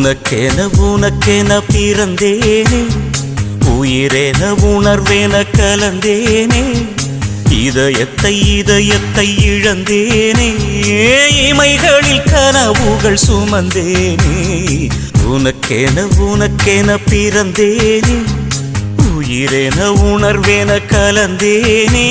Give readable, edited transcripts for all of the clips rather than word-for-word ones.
உனக்கென பிறந்தேனே, உயிரென உணர்வென கலந்தேனே, இதயத்தை இழந்தேனே, இமைகளில் கனவுகள் சுமந்தேனே. உனக்கென பிறந்தேனே, உயிரென உணர்வென கலந்தேனே.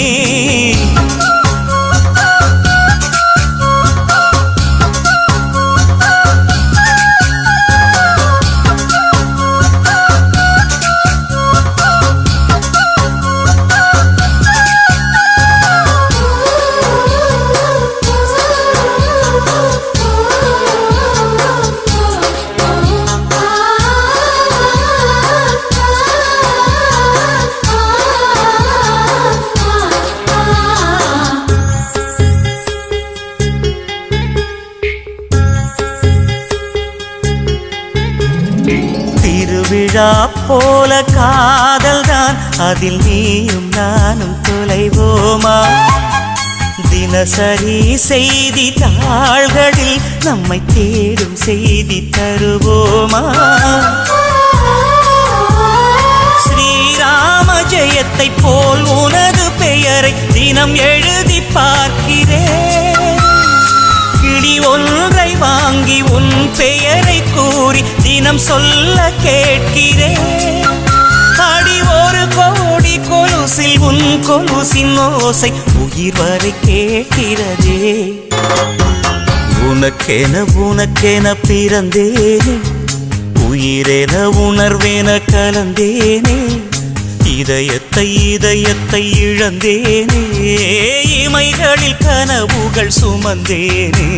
திருவிழா போல காதல்தான், அதில் நீயும் நானும் தொலைவோமா? தினசரி செய்தி தாள்களில் நம்மை தேடும் செய்தி தருவோமா? ஸ்ரீராம ஜெயத்தை போல் உனது பெயரை தினம் எழுதி பார்க்கிறேன். கிளி ஒன்றை வாங்கி உன் பெயரை கூறி தினம் சொல்ல கேட்கிறேன். அடி ஒரு கோடி கொலுசில் உன் கொலுசின் ஓசை உயிர் வரை கேட்கிறதே. உனக்கென பிறந்தேனே, உயிரென உணர்வென கலந்தேனே, இதயத்தை இழந்தேனே, இமைகளில் கனவுகள் சுமந்தேனே.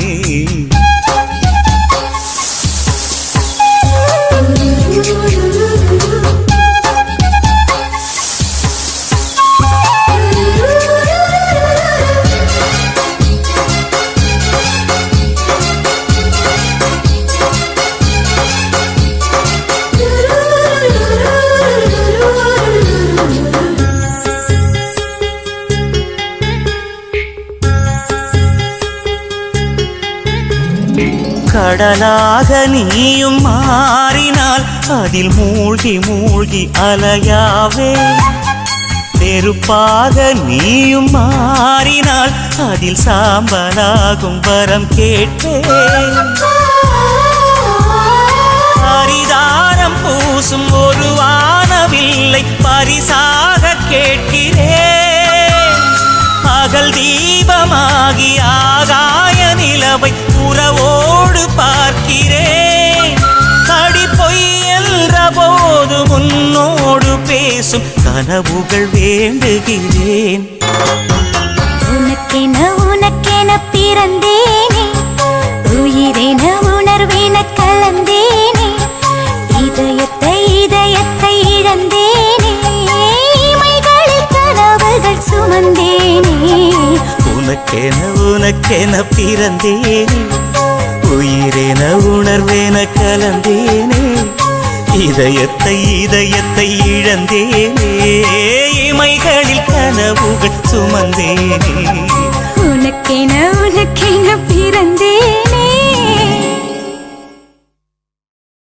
கடலாக நீயும் மாறினால் அதில் மூழ்கி அலையாவே. நெருப்பாக நீயும் மாறினால் அதில் சாம்பலாகும் வரம் கேட்பேன். ஹரிதாரம் பூசும் ஒரு வானவில்லை பரிசாக கேட்கிறேன். பகல் தீபமாகி ஆகாய நிலவை உறவோடு பார்க்கிறேன். அடி பொய் என்ற போது உன்னோடு பேசும் கனவுகள் வேண்டுகிறேன். உனக்கென பிறந்தேனே, உயிரென உணர்வென கலந்தேனே, இதயத்தை இழந்தேனே, இமைகளில் கனவுகள் சுமந்தேனே. உனக்கென பிறந்தேனே, உயிரென உணர்வென கலந்தேனே, இதயத்தை இழந்தேனே, இமைகளில் கனவுகள் சுமந்தேனே. உனக்கென பிறந்தேனே.